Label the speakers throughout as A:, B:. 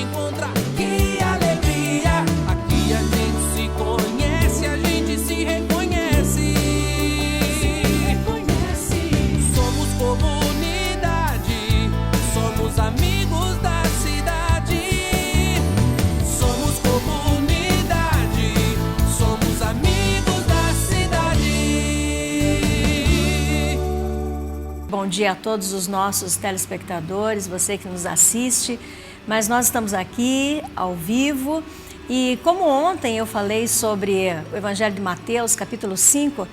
A: encontra. Que alegria! Aqui a gente se conhece, a gente se reconhece. Somos comunidade, somos amigos da cidade. Somos comunidade, somos amigos da cidade.
B: Bom dia a todos os nossos telespectadores, você que nos assiste. Mas nós estamos aqui ao vivo e como ontem eu falei sobre o Evangelho de Mateus, capítulo 5,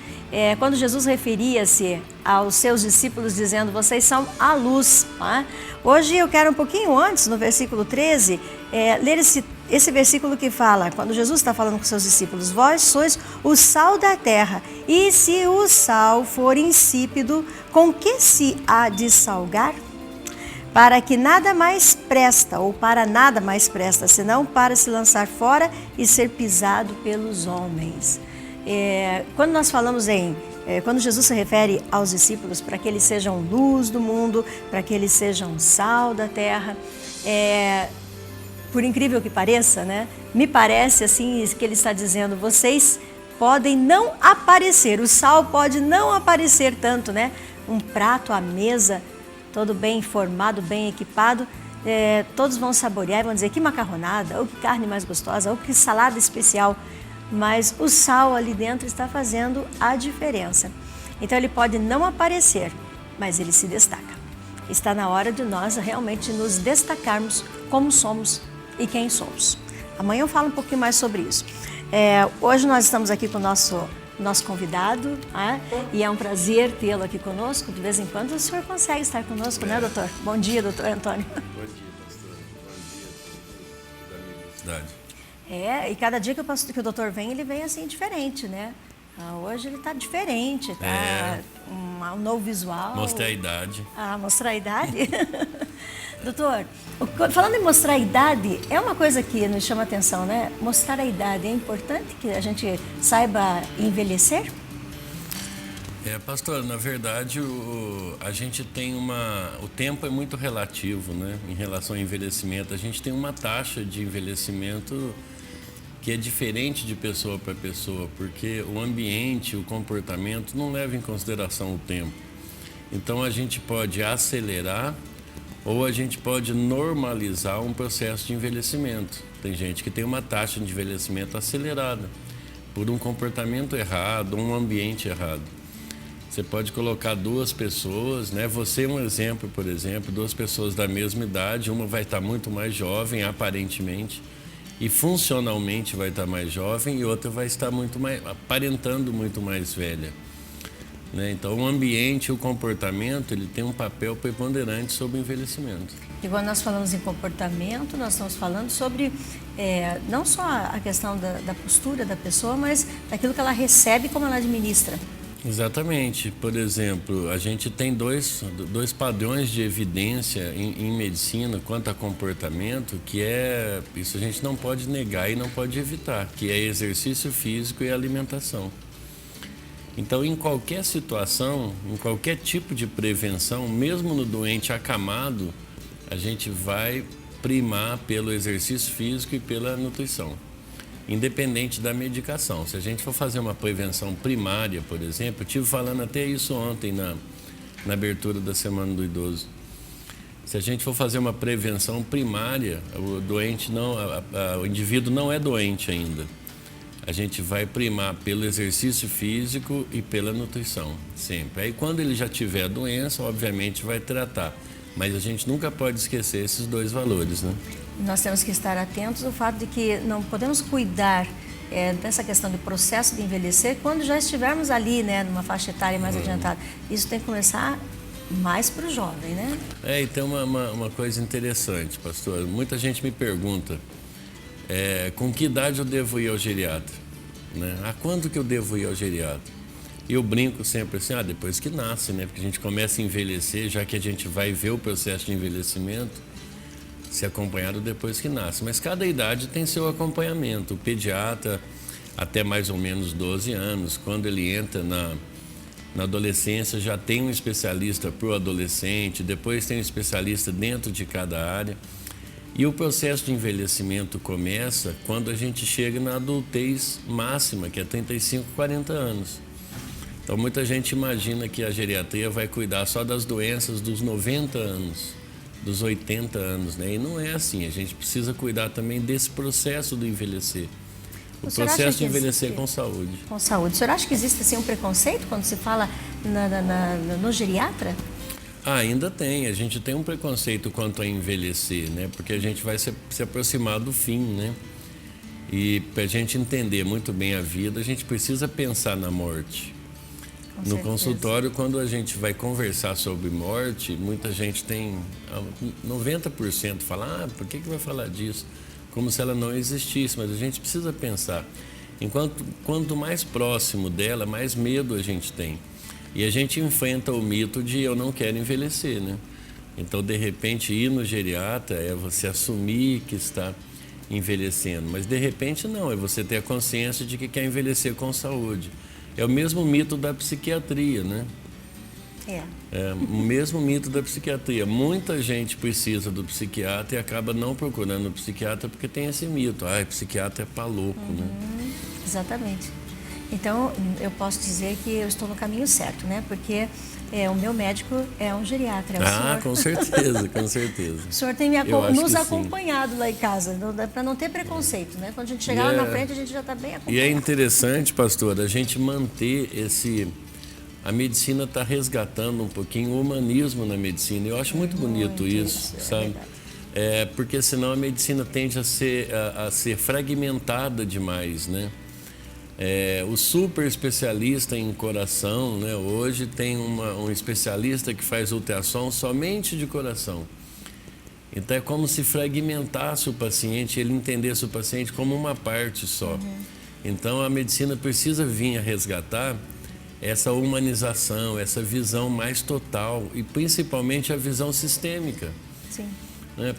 B: quando Jesus referia-se aos seus discípulos dizendo, vocês são a luz. Tá? Hoje eu quero um pouquinho antes, no versículo 13, ler esse versículo que fala, quando Jesus está falando com seus discípulos, vós sois o sal da terra, e se o sal for insípido, com que se há de salgar? Para que nada mais presta, ou para nada mais presta, senão para se lançar fora e ser pisado pelos homens. Quando nós falamos quando Jesus se refere aos discípulos para que eles sejam luz do mundo, para que eles sejam sal da terra, por incrível que pareça, né? Me parece assim que ele está dizendo, vocês podem não aparecer, o sal pode não aparecer tanto, né? Um prato à mesa, todo bem informado, bem equipado, todos vão saborear e vão dizer que macarronada, ou que carne mais gostosa, ou que salada especial, mas o sal ali dentro está fazendo a diferença. Então ele pode não aparecer, mas ele se destaca. Está na hora de nós realmente nos destacarmos como somos e quem somos. Amanhã eu falo um pouquinho mais sobre isso. Hoje nós estamos aqui com o nosso convidado, e é um prazer tê-lo aqui conosco. De vez em quando o senhor consegue estar conosco, né, doutor? Bom dia, doutor Antônio.
C: Bom dia, pastor. Bom dia a todos da universidade.
B: E cada dia que o doutor vem, ele vem assim diferente, né? Hoje ele está diferente, tá um novo visual.
C: Mostrar a idade.
B: Mostrar a idade? Doutor, falando em mostrar a idade, é uma coisa que nos chama a atenção, né? Mostrar a idade, é importante que a gente saiba envelhecer?
C: Pastor, na verdade, a gente tem o tempo é muito relativo, né? Em relação ao envelhecimento. A gente tem uma taxa de envelhecimento que é diferente de pessoa para pessoa, porque o ambiente, o comportamento não leva em consideração o tempo. Então, a gente pode acelerar ou a gente pode normalizar um processo de envelhecimento. Tem gente que tem uma taxa de envelhecimento acelerada por um comportamento errado, um ambiente errado. Você pode colocar duas pessoas, né? Você é um exemplo, por exemplo, duas pessoas da mesma idade, uma vai estar muito mais jovem, aparentemente, e funcionalmente vai estar mais jovem, e outra vai estar aparentando muito mais velha. Né? Então, o ambiente, o comportamento, ele tem um papel preponderante sobre o envelhecimento.
B: E quando nós falamos em comportamento, nós estamos falando sobre não só a questão da postura da pessoa, mas daquilo que ela recebe, como ela administra.
C: Exatamente. Por exemplo, a gente tem dois padrões de evidência em medicina quanto a comportamento, que isso a gente não pode negar e não pode evitar, que é exercício físico e alimentação. Então, em qualquer situação, em qualquer tipo de prevenção, mesmo no doente acamado, a gente vai primar pelo exercício físico e pela nutrição, independente da medicação. Se a gente for fazer uma prevenção primária, por exemplo, eu estive falando até isso ontem na abertura da Semana do Idoso. Se a gente for fazer uma prevenção primária, o indivíduo não é doente ainda. A gente vai primar pelo exercício físico e pela nutrição, sempre. Aí quando ele já tiver a doença, obviamente vai tratar. Mas a gente nunca pode esquecer esses dois valores, né?
B: Nós temos que estar atentos ao fato de que não podemos cuidar dessa questão do processo de envelhecer quando já estivermos ali, né, numa faixa etária mais adiantada. Isso tem que começar mais para o jovem, né?
C: E tem uma coisa interessante, pastor. Muita gente me pergunta, com que idade eu devo ir ao geriatra? Né? Quando que eu devo ir ao geriatra? E eu brinco sempre assim, depois que nasce, né? Porque a gente começa a envelhecer, já que a gente vai ver o processo de envelhecimento, ser acompanhado depois que nasce. Mas cada idade tem seu acompanhamento. O pediatra, até mais ou menos 12 anos, quando ele entra na adolescência, já tem um especialista para o adolescente, depois tem um especialista dentro de cada área. E o processo de envelhecimento começa quando a gente chega na adultez máxima, que é 35, 40 anos. Então, muita gente imagina que a geriatria vai cuidar só das doenças dos 90 anos, dos 80 anos, né? E não é assim. A gente precisa cuidar também desse processo do envelhecer. O processo de envelhecer com saúde.
B: Com saúde. O senhor acha que existe assim, um preconceito quando se fala no geriatra?
C: Ainda tem. A gente tem um preconceito quanto a envelhecer, né? Porque a gente vai se aproximar do fim, né? E para a gente entender muito bem a vida, a gente precisa pensar na morte. No consultório, quando a gente vai conversar sobre morte, muita gente tem, 90% fala, por que vai falar disso? Como se ela não existisse, mas a gente precisa pensar. Quanto mais próximo dela, mais medo a gente tem. E a gente enfrenta o mito de eu não quero envelhecer, né? Então, de repente, ir no geriatra é você assumir que está envelhecendo, mas de repente não, é você ter a consciência de que quer envelhecer com saúde. É o mesmo mito da psiquiatria, né? É o mesmo mito da psiquiatria. Muita gente precisa do psiquiatra e acaba não procurando o psiquiatra porque tem esse mito. Psiquiatra é pra louco, né?
B: Exatamente. Então, eu posso dizer que eu estou no caminho certo, né? Porque o meu médico é um geriatra. É o senhor.
C: Com certeza, com certeza.
B: O senhor tem nos acompanhado lá em casa, para não ter preconceito, né? Quando a gente chegar lá na frente, a gente já está bem acompanhado.
C: E é interessante, pastor, a gente manter a medicina está resgatando um pouquinho o humanismo na medicina. Eu acho muito bonito isso, sabe? Porque senão a medicina tende a ser fragmentada demais, né? O super especialista em coração, né? Hoje tem um especialista que faz ultrassom somente de coração. Então é como se fragmentasse o paciente, ele entendesse o paciente como uma parte só. Então a medicina precisa vir a resgatar essa humanização, essa visão mais total e principalmente a visão sistêmica.
B: Sim.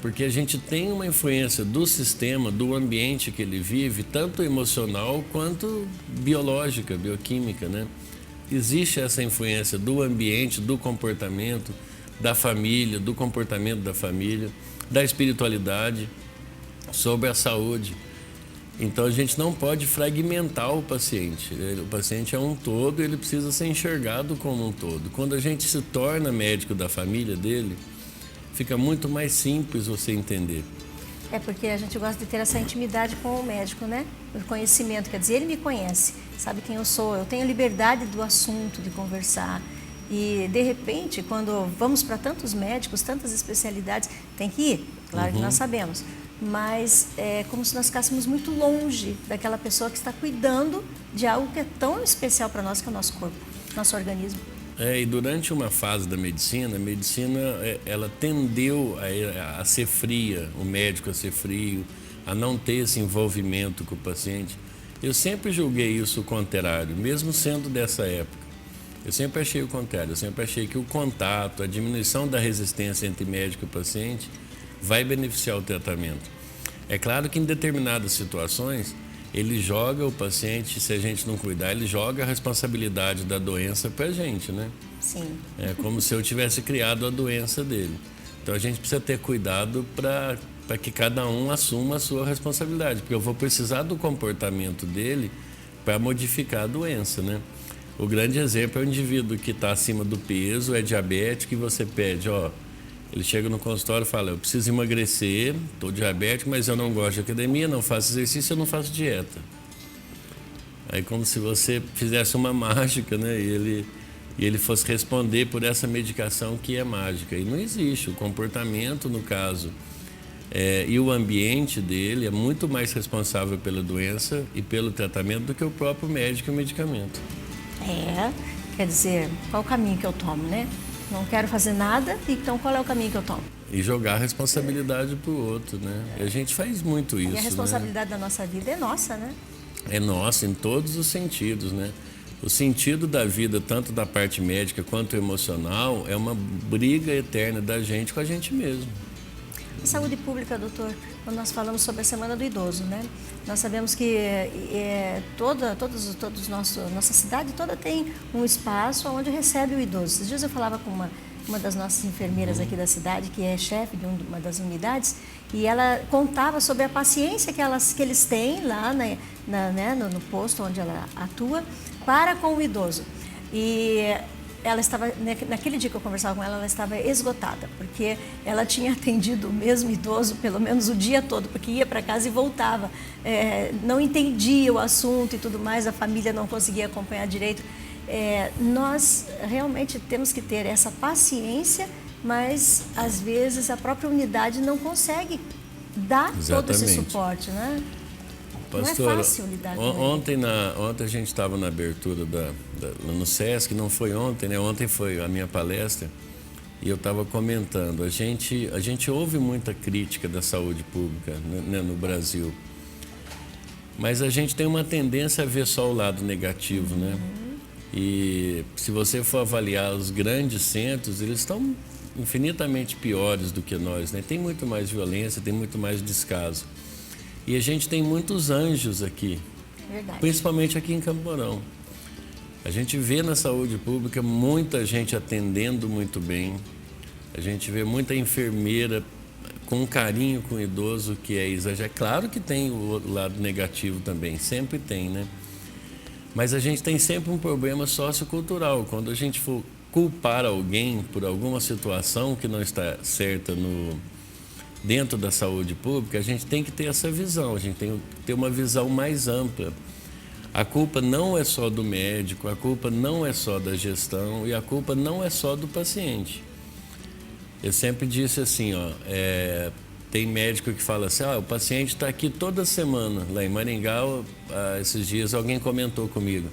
C: Porque a gente tem uma influência do sistema, do ambiente que ele vive, tanto emocional quanto biológica, bioquímica, né? Existe essa influência do ambiente, do comportamento, da família, do comportamento da família, da espiritualidade, sobre a saúde. Então a gente não pode fragmentar o paciente. O paciente é um todo, ele precisa ser enxergado como um todo. Quando a gente se torna médico da família dele, fica muito mais simples você entender.
B: Porque a gente gosta de ter essa intimidade com o médico, né? O conhecimento, quer dizer, ele me conhece, sabe quem eu sou, eu tenho liberdade do assunto, de conversar. E, de repente, quando vamos para tantos médicos, tantas especialidades, tem que ir, claro que nós sabemos, mas é como se nós ficássemos muito longe daquela pessoa que está cuidando de algo que é tão especial para nós, que é o nosso corpo, nosso organismo.
C: E durante uma fase da medicina, ela tendeu a ser fria, o médico a ser frio, a não ter esse envolvimento com o paciente. Eu sempre julguei isso o contrário, mesmo sendo dessa época. Eu sempre achei o contrário, eu sempre achei que o contato, a diminuição da resistência entre médico e paciente vai beneficiar o tratamento. É claro que em determinadas situações, ele joga o paciente, se a gente não cuidar, ele joga a responsabilidade da doença para a gente, né?
B: Sim.
C: É como se eu tivesse criado a doença dele. Então a gente precisa ter cuidado para que cada um assuma a sua responsabilidade, porque eu vou precisar do comportamento dele para modificar a doença, né? O grande exemplo é o indivíduo que está acima do peso, é diabético, e você pede, ele chega no consultório e fala, eu preciso emagrecer, estou diabético, mas eu não gosto de academia, não faço exercício, eu não faço dieta. Aí como se você fizesse uma mágica, né? E ele fosse responder por essa medicação que é mágica. E não existe. O comportamento, no caso, e o ambiente dele é muito mais responsável pela doença e pelo tratamento do que o próprio médico e o medicamento.
B: Quer dizer, qual o caminho que eu tomo, né? Não quero fazer nada, então qual é o caminho que eu tomo?
C: E jogar a responsabilidade para o outro, né? E a gente faz muito isso,
B: e a responsabilidade da nossa vida é nossa, né?
C: É nossa, em todos os sentidos, né? O sentido da vida, tanto da parte médica quanto emocional, é uma briga eterna da gente com a gente mesmo.
B: Saúde pública, doutor, quando nós falamos sobre a Semana do Idoso, né? Nós sabemos que nossa cidade toda tem um espaço onde recebe o idoso. Esses dias eu falava com uma uma das nossas enfermeiras aqui da cidade, que é chefe de uma das unidades, e ela contava sobre a paciência que eles têm lá no posto onde ela atua para com o idoso. E ela estava, naquele dia que eu conversava com ela, ela estava esgotada, porque ela tinha atendido o mesmo idoso pelo menos o dia todo, porque ia para casa e voltava. Não entendia o assunto e tudo mais, a família não conseguia acompanhar direito. Nós realmente temos que ter essa paciência, mas às vezes a própria unidade não consegue dar todo esse suporte, né?
C: Pastora,
B: não é fácil lidar com
C: ontem a gente estava na abertura no SESC, não foi ontem, né? Ontem foi a minha palestra e eu estava comentando. A gente ouve muita crítica da saúde pública, né, no Brasil, mas a gente tem uma tendência a ver só o lado negativo, né? E se você for avaliar os grandes centros, eles estão infinitamente piores do que nós, né? Tem muito mais violência, tem muito mais descaso. E a gente tem muitos anjos aqui,
B: Verdade.
C: Principalmente aqui em Campo Mourão. A gente vê na saúde pública muita gente atendendo muito bem, a gente vê muita enfermeira com carinho com o idoso, que é exagerado. Claro que tem o lado negativo também, sempre tem, né? Mas a gente tem sempre um problema sociocultural. Quando a gente for culpar alguém por alguma situação que não está certa dentro da saúde pública, a gente tem que ter essa visão, a gente tem que ter uma visão mais ampla. A culpa não é só do médico, a culpa não é só da gestão e a culpa não é só do paciente. Eu sempre disse assim, tem médico que fala assim, o paciente está aqui toda semana. Lá em Maringá, esses dias alguém comentou comigo,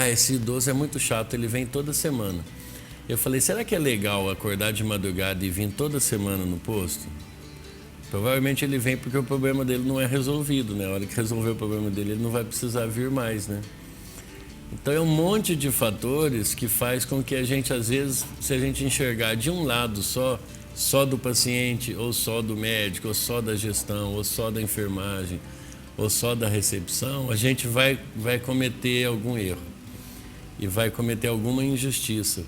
C: esse idoso é muito chato, ele vem toda semana. Eu falei, será que é legal acordar de madrugada e vir toda semana no posto? Provavelmente ele vem porque o problema dele não é resolvido, né? A hora que resolver o problema dele, ele não vai precisar vir mais, né? Então é um monte de fatores que faz com que a gente, às vezes, se a gente enxergar de um lado só do paciente, ou só do médico, ou só da gestão, ou só da enfermagem, ou só da recepção, a gente vai cometer algum erro e vai cometer alguma injustiça.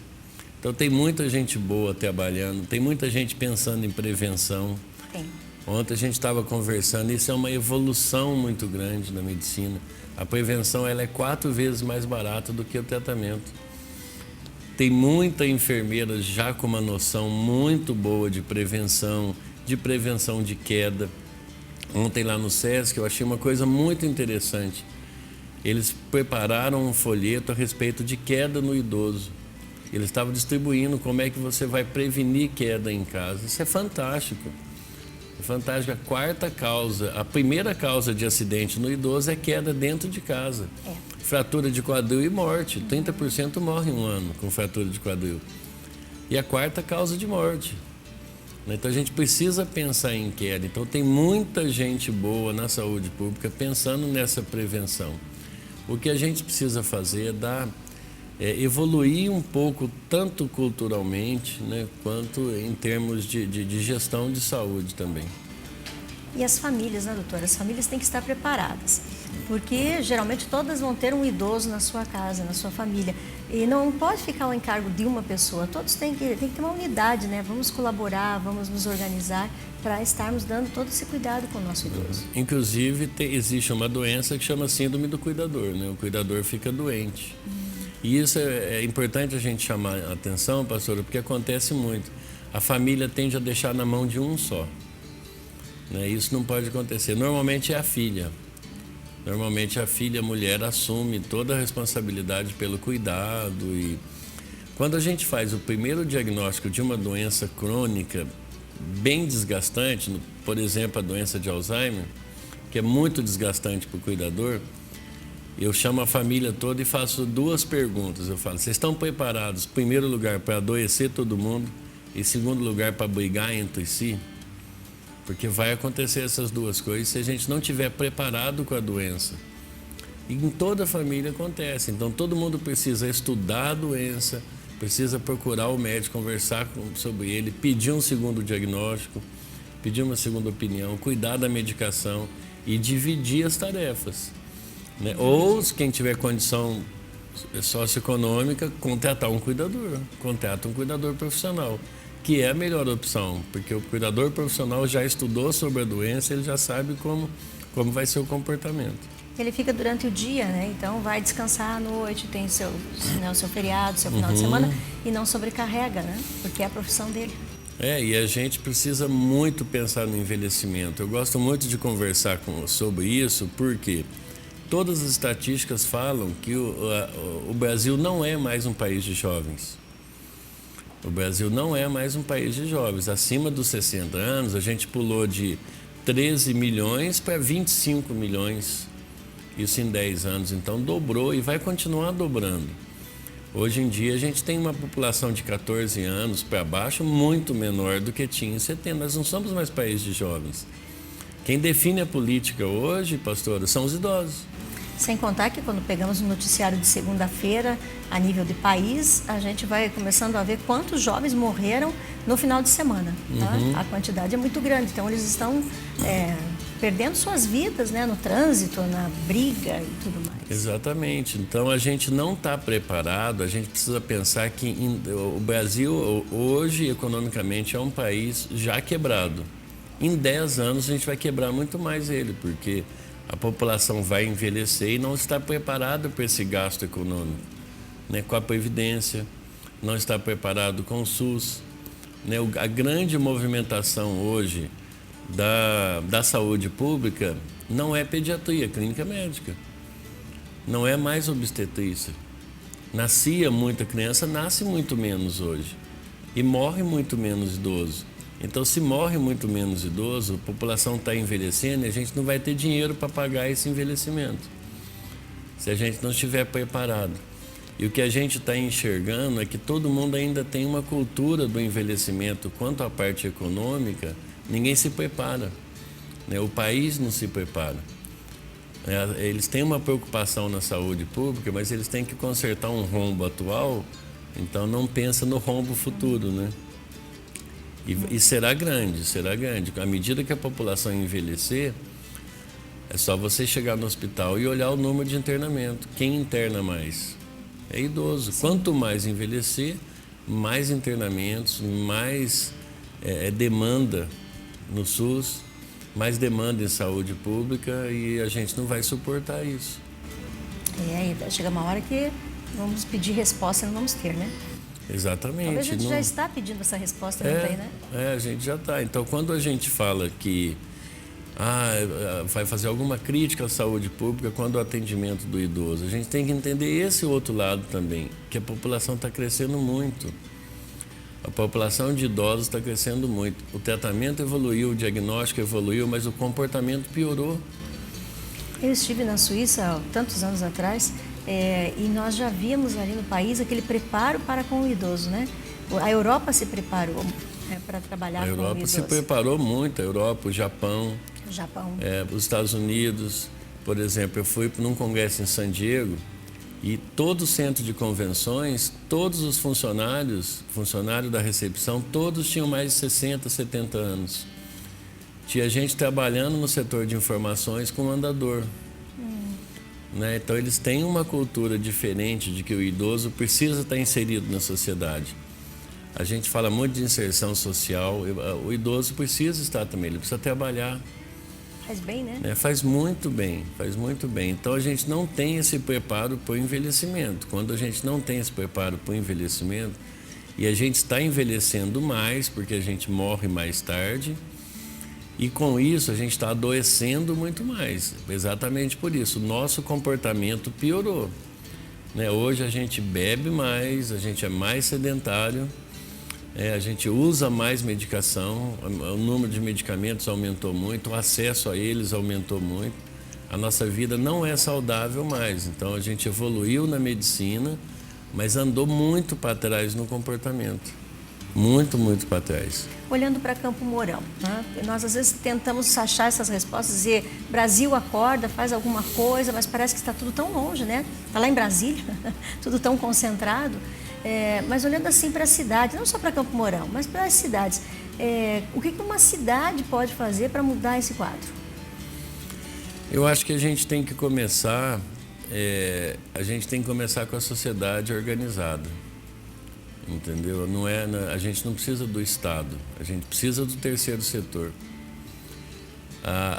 C: Então tem muita gente boa trabalhando, tem muita gente pensando em prevenção.
B: Tem.
C: Ontem a gente estava conversando, isso é uma evolução muito grande na medicina. A prevenção ela é 4 vezes mais barata do que o tratamento. Tem muita enfermeira já com uma noção muito boa de prevenção de queda. Ontem lá no SESC eu achei uma coisa muito interessante. Eles prepararam um folheto a respeito de queda no idoso. Eles estavam distribuindo como é que você vai prevenir queda em casa. Isso é fantástico. É fantástico. A primeira causa de acidente no idoso é queda dentro de casa. Fratura de quadril e morte. 30% morre em um ano com fratura de quadril. E a quarta causa de morte. Então a gente precisa pensar em queda. Então tem muita gente boa na saúde pública pensando nessa prevenção. O que a gente precisa fazer é evoluir um pouco, tanto culturalmente, né, quanto em termos de gestão de saúde também.
B: E as famílias, né, doutora? As famílias têm que estar preparadas, porque geralmente todas vão ter um idoso na sua casa, na sua família. E não pode ficar ao encargo de uma pessoa, todos têm que ter uma unidade, né? Vamos colaborar, vamos nos organizar para estarmos dando todo esse cuidado com o nosso idoso.
C: Inclusive, existe uma doença que chama síndrome do cuidador, né? O cuidador fica doente. E isso é importante a gente chamar a atenção, pastora, porque acontece muito. A família tende a deixar na mão de um só. Né? Isso não pode acontecer. Normalmente é a filha. Normalmente a filha, a mulher, assume toda a responsabilidade pelo cuidado. E quando a gente faz o primeiro diagnóstico de uma doença crônica bem desgastante, por exemplo, a doença de Alzheimer, que é muito desgastante para o cuidador, eu chamo a família toda e faço 2 perguntas. Eu falo, vocês estão preparados, em primeiro lugar, para adoecer todo mundo e, em segundo lugar, para brigar entre si? Porque vai acontecer essas 2 coisas se a gente não estiver preparado com a doença. E em toda a família acontece. Então, todo mundo precisa estudar a doença, precisa procurar o médico, conversar sobre ele, pedir um segundo diagnóstico, pedir uma segunda opinião, cuidar da medicação e dividir as tarefas. Né? Ou, quem tiver condição socioeconômica, contratar um cuidador profissional, que é a melhor opção, porque o cuidador profissional já estudou sobre a doença, ele já sabe como vai ser o comportamento.
B: Ele fica durante o dia, né? Então vai descansar à noite, tem o seu feriado, seu final de semana, e não sobrecarrega, né? Porque é a profissão dele.
C: E a gente precisa muito pensar no envelhecimento. Eu gosto muito de conversar sobre isso, porque todas as estatísticas falam que o Brasil não é mais um país de jovens. O Brasil não é mais um país de jovens. Acima dos 60 anos, a gente pulou de 13 milhões para 25 milhões, isso em 10 anos. Então dobrou e vai continuar dobrando. Hoje em dia a gente tem uma população de 14 anos para baixo muito menor do que tinha em 70. Nós não somos mais país de jovens. Quem define a política hoje, pastora, são os idosos.
B: Sem contar que quando pegamos o noticiário de segunda-feira, a nível de país, a gente vai começando a ver quantos jovens morreram no final de semana. Tá? A quantidade é muito grande, então eles estão perdendo suas vidas, né, no trânsito, na briga e tudo mais.
C: Exatamente. Então a gente não está preparado, a gente precisa pensar que o Brasil hoje economicamente é um país já quebrado. Em 10 anos a gente vai quebrar muito mais ele, porque a população vai envelhecer e não está preparada para esse gasto econômico, né, com a Previdência, não está preparado com o SUS. Né, a grande movimentação hoje da saúde pública não é pediatria, clínica médica. Não é mais obstetrícia. Nascia muita criança, nasce muito menos hoje. E morre muito menos idoso. Então, se morre muito menos idoso, a população está envelhecendo e a gente não vai ter dinheiro para pagar esse envelhecimento, se a gente não estiver preparado. E o que a gente está enxergando é que todo mundo ainda tem uma cultura do envelhecimento. Quanto à parte econômica, ninguém se prepara, né? O país não se prepara. Eles têm uma preocupação na saúde pública, mas eles têm que consertar um rombo atual, então não pensa no rombo futuro, né? E será grande, será grande. À medida que a população envelhecer, é só você chegar no hospital e olhar o número de internamento. Quem interna mais? É idoso. Sim. Quanto mais envelhecer, mais internamentos, mais demanda no SUS, mais demanda em saúde pública, e a gente não vai suportar isso.
B: Chega uma hora que vamos pedir resposta e não vamos ter, né?
C: Exatamente.
B: Talvez a gente já está pedindo essa resposta, não tem, né?
C: A gente já está. Então, quando a gente fala que vai fazer alguma crítica à saúde pública quando o atendimento do idoso, a gente tem que entender esse outro lado também, que a população está crescendo muito. A população de idosos está crescendo muito. O tratamento evoluiu, o diagnóstico evoluiu, mas o comportamento piorou.
B: Eu estive na Suíça há tantos anos atrás, e nós já víamos ali no país aquele preparo para com o idoso, né? A Europa se preparou para trabalhar com o idoso.
C: A Europa se preparou muito, a Europa, o Japão. Os Estados Unidos, por exemplo, eu fui num congresso em San Diego e todo o centro de convenções, todos os funcionários da recepção, todos tinham mais de 60, 70 anos. Tinha gente trabalhando no setor de informações com andador. Né? Então, eles têm uma cultura diferente de que o idoso precisa estar inserido na sociedade. A gente fala muito de inserção social, o idoso precisa estar também, ele precisa trabalhar.
B: Faz bem, né?
C: Faz muito bem, faz muito bem. Então, a gente não tem esse preparo para o envelhecimento. Quando a gente não tem esse preparo para o envelhecimento, e a gente está envelhecendo mais, porque a gente morre mais tarde, e com isso a gente está adoecendo muito mais. Exatamente por isso, o nosso comportamento piorou. Né? Hoje a gente bebe mais, a gente é mais sedentário, a gente usa mais medicação, o número de medicamentos aumentou muito, o acesso a eles aumentou muito. A nossa vida não é saudável mais, então a gente evoluiu na medicina, mas andou muito para trás no comportamento. Muito, muito para trás.
B: Olhando para Campo Mourão, né? Nós às vezes tentamos achar essas respostas, dizer Brasil acorda, faz alguma coisa, mas parece que está tudo tão longe, né? Está lá em Brasília, tudo tão concentrado. Mas olhando assim para a cidade, não só para Campo Mourão, mas para as cidades, o que uma cidade pode fazer para mudar esse quadro?
C: Eu acho que a gente tem que começar a gente tem que começar com a sociedade organizada, entendeu? A gente não precisa do Estado, a gente precisa do terceiro setor.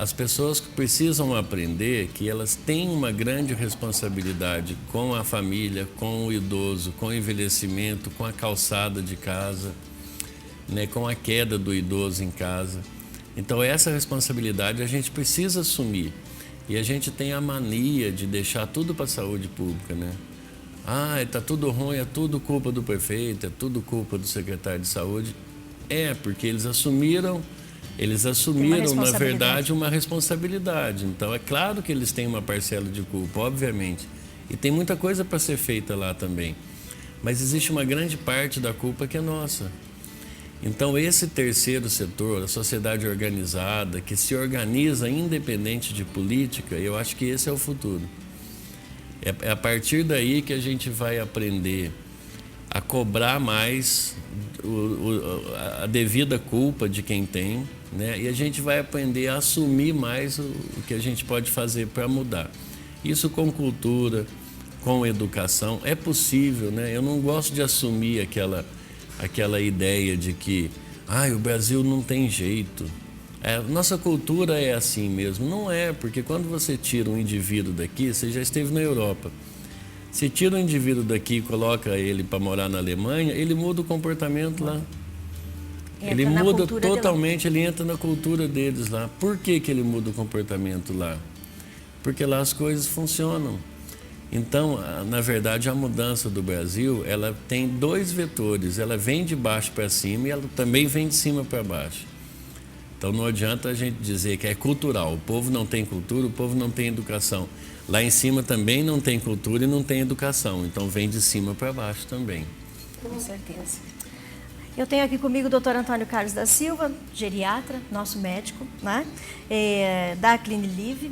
C: As pessoas precisam aprender que elas têm uma grande responsabilidade com a família, com o idoso, com o envelhecimento, com a calçada de casa, né, com a queda do idoso em casa. Então essa responsabilidade a gente precisa assumir. E a gente tem a mania de deixar tudo para a saúde pública, né? Está tudo ruim, é tudo culpa do prefeito, é tudo culpa do secretário de saúde. Porque eles assumiram, na verdade, uma responsabilidade. Então, é claro que eles têm uma parcela de culpa, obviamente. E tem muita coisa para ser feita lá também. Mas existe uma grande parte da culpa que é nossa. Então, esse terceiro setor, a sociedade organizada, que se organiza independente de política, eu acho que esse é o futuro. É a partir daí que a gente vai aprender a cobrar mais a devida culpa de quem tem, né? E a gente vai aprender a assumir mais o que a gente pode fazer para mudar. Isso com cultura, com educação, é possível, né? Eu não gosto de assumir aquela ideia de que o Brasil não tem jeito. Nossa cultura é assim mesmo. Não é, porque quando você tira um indivíduo daqui, você já esteve na Europa. Se tira um indivíduo daqui e coloca ele para morar na Alemanha, ele muda o comportamento lá. Ele muda totalmente, ele entra na cultura deles lá. Por que ele muda o comportamento lá? Porque lá as coisas funcionam. Então, na verdade, a mudança do Brasil, ela tem dois vetores. Ela vem de baixo para cima e ela também vem de cima para baixo. Então, não adianta a gente dizer que é cultural. O povo não tem cultura, o povo não tem educação. Lá em cima também não tem cultura e não tem educação. Então, vem de cima para baixo também.
B: Com certeza. Eu tenho aqui comigo o Dr. Antônio Carlos da Silva, geriatra, nosso médico, né? Da Clinilive.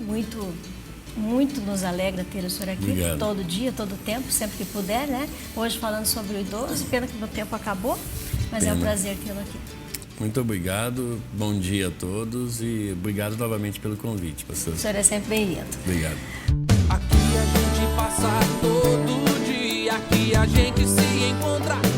B: Muito nos alegra ter o senhor aqui. Obrigado. Todo dia, todo tempo, sempre que puder, né? Hoje falando sobre o idoso, pena que o meu tempo acabou, mas é um prazer tê-lo aqui.
C: Muito obrigado, bom dia a todos e obrigado novamente pelo convite, pastor.
B: O senhor é sempre bem-vindo.
C: Obrigado.
A: Aqui a gente passa todo dia, aqui a gente se encontra.